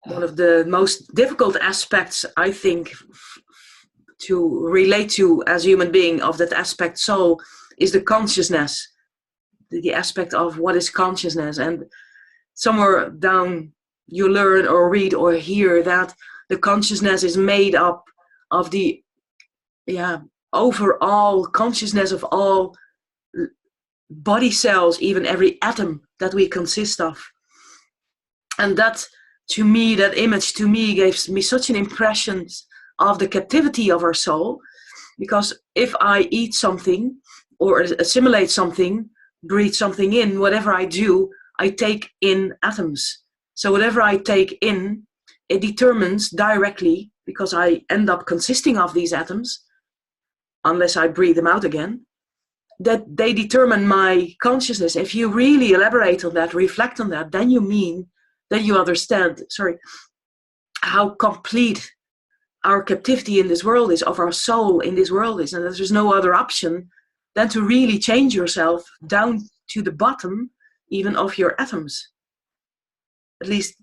One of the most difficult aspects, I think, to relate to as a human being of that aspect soul is the consciousness, the aspect of what is consciousness. And somewhere down you learn or read or hear that the consciousness is made up of the overall consciousness of all body cells, even every atom that we consist of. And that, to me, that image to me gives me such an impression of the captivity of our soul, because if I eat something or assimilate something, breathe something in, whatever I do, I take in atoms. So whatever I take in, it determines directly, because I end up consisting of these atoms, unless I breathe them out again, that they determine my consciousness. If you really elaborate on that, reflect on that, then you understand, how complete our captivity in this world is, of our soul in this world is, and that there's no other option than to really change yourself down to the bottom, even of your atoms. At least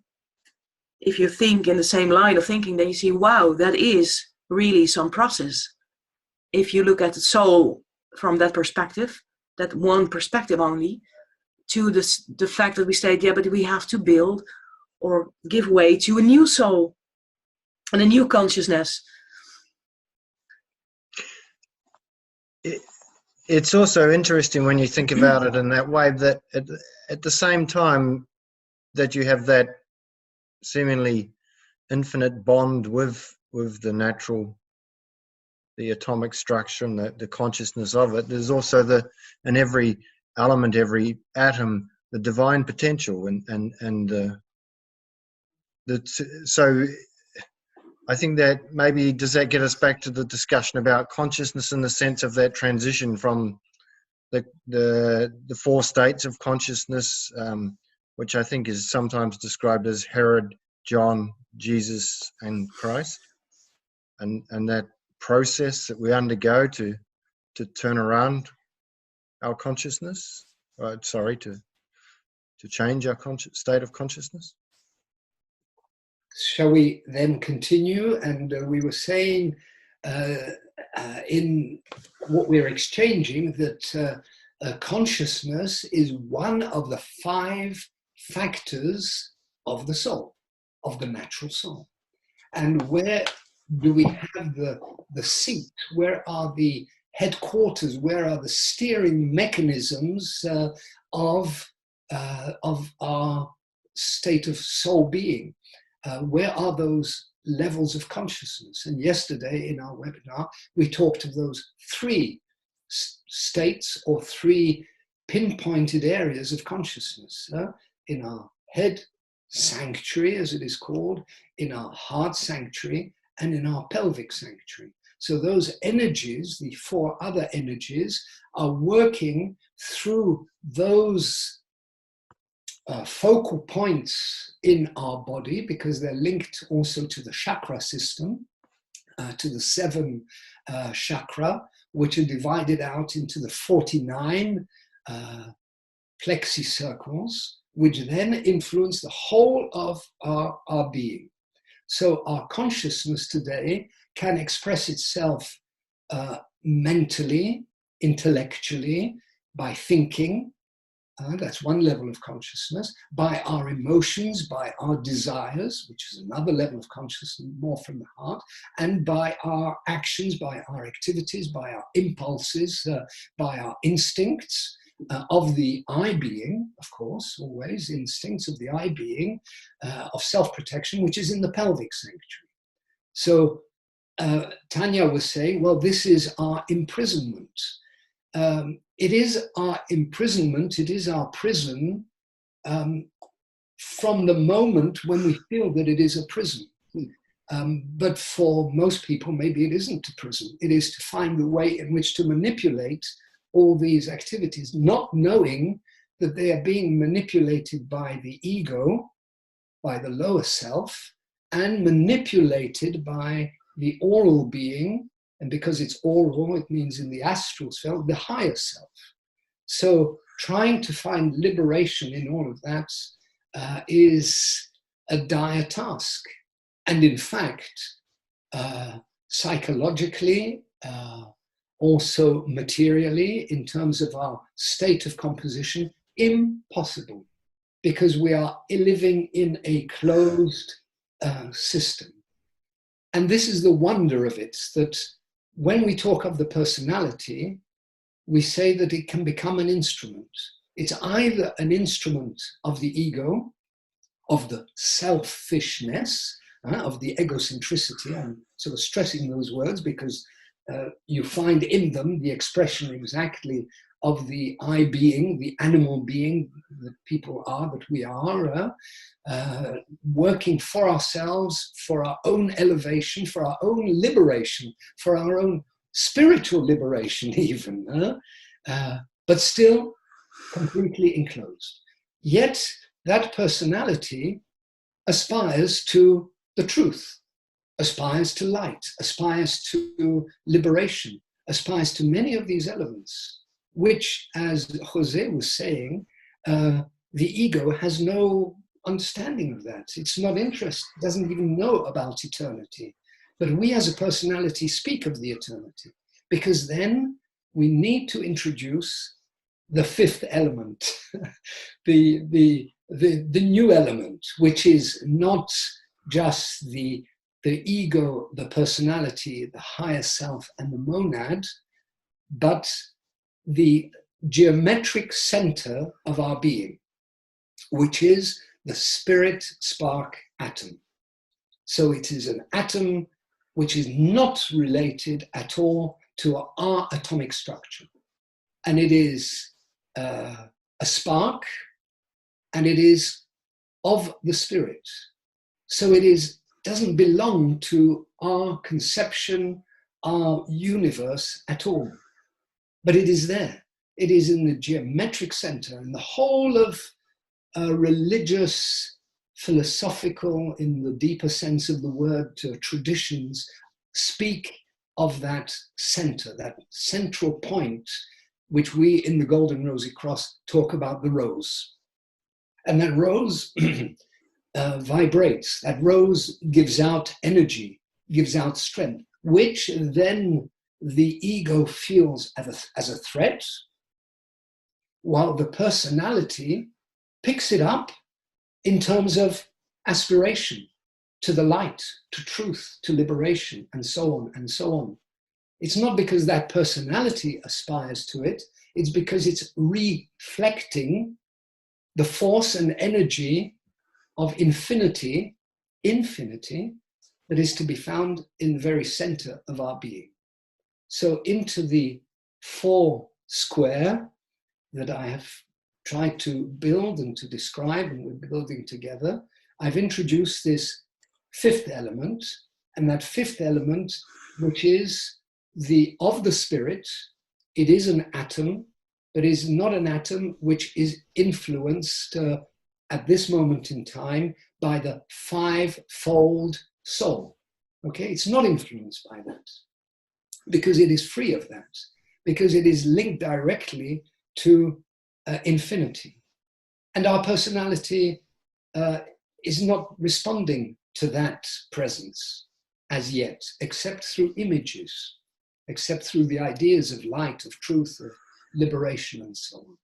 if you think in the same line of thinking, then you see, wow, that is really some process. If you look at the soul from that perspective, that one perspective only, to the fact that we state, yeah, but we have to build or give way to a new soul and a new consciousness. It's also interesting when you think about it in that way, that at the same time that you have that seemingly infinite bond with the natural, the atomic structure and the consciousness of it, there's also in every element, every atom, the divine potential, so I think that maybe, does that get us back to the discussion about consciousness in the sense of that transition from the four states of consciousness, which I think is sometimes described as Herod, John, Jesus, and Christ, and that process that we undergo to turn around our consciousness, to change our state of consciousness. Shall we then continue? And we were saying in what we're exchanging that consciousness is one of the 5 factors of the soul, of the natural soul. And where do we have the seat? Where are the headquarters? Where are the steering mechanisms of our state of soul being? Where are those levels of consciousness? And yesterday in our webinar, we talked of those 3 states or 3 pinpointed areas of consciousness, in our head sanctuary, as it is called, in our heart sanctuary, and in our pelvic sanctuary. So those energies, the 4 other energies, are working through those focal points in our body, because they're linked also to the chakra system, to the 7 chakra, which are divided out into the 49 plexi circles, which then influence the whole of our being. So our consciousness today can express itself mentally, intellectually, by thinking. That's one level of consciousness, by our emotions, by our desires, which is another level of consciousness, more from the heart, and by our actions, by our activities, by our impulses, by our instincts of the I being, of course, always instincts of the I being, of self-protection, which is in the pelvic sanctuary. So Tanya was saying, well, this is our imprisonment. It is our imprisonment, it is our prison, from the moment when we feel that it is a prison. But for most people, maybe it isn't a prison. It is to find the way in which to manipulate all these activities, not knowing that they are being manipulated by the ego, by the lower self, and manipulated by the oral being. And because it's oral, it means in the astral self, the higher self. So trying to find liberation in all of that is a dire task. And in fact, psychologically, also materially, in terms of our state of composition, impossible, because we are living in a closed system. And this is the wonder of it, that when we talk of the personality, we say that it can become an instrument. It's either an instrument of the ego, of the selfishness, of the egocentricity. I'm sort of stressing those words because you find in them the expression exactly of the I being, the animal being that people are, that we are, working for ourselves, for our own elevation, for our own liberation, for our own spiritual liberation even, but still completely enclosed. Yet that personality aspires to the truth, aspires to light, aspires to liberation, aspires to many of these elements, which, as Jose was saying, the ego has no understanding of that. It's not interested, doesn't even know about eternity. But we as a personality speak of the eternity, because then we need to introduce the fifth element, the new element, which is not just the ego, the personality, the higher self, and the monad, but the geometric center of our being, which is the spirit spark atom. So it is an atom which is not related at all to our atomic structure. And it is a spark, and it is of the spirit. So it doesn't belong to our conception, our universe at all. But it is there. It is in the geometric center, and the whole of religious, philosophical, in the deeper sense of the word, traditions speak of that center, that central point, which we in the Golden Rosy Cross talk about the rose. And that rose vibrates, that rose gives out energy, gives out strength, which then the ego feels as a threat, while the personality picks it up in terms of aspiration to the light, to truth, to liberation, and so on and so on. It's not because that personality aspires to it, it's because it's reflecting the force and energy of infinity that is to be found in the very center of our being. So into the four square that I have tried to build and to describe, and we're building together, I've introduced this fifth element, and that fifth element, which is of the spirit. It is an atom, but is not an atom which is influenced at this moment in time by the five-fold soul. Okay, it's not influenced by that, because it is free of that, because it is linked directly to infinity. And our personality is not responding to that presence as yet, except through images, except through the ideas of light, of truth, of liberation, and so on.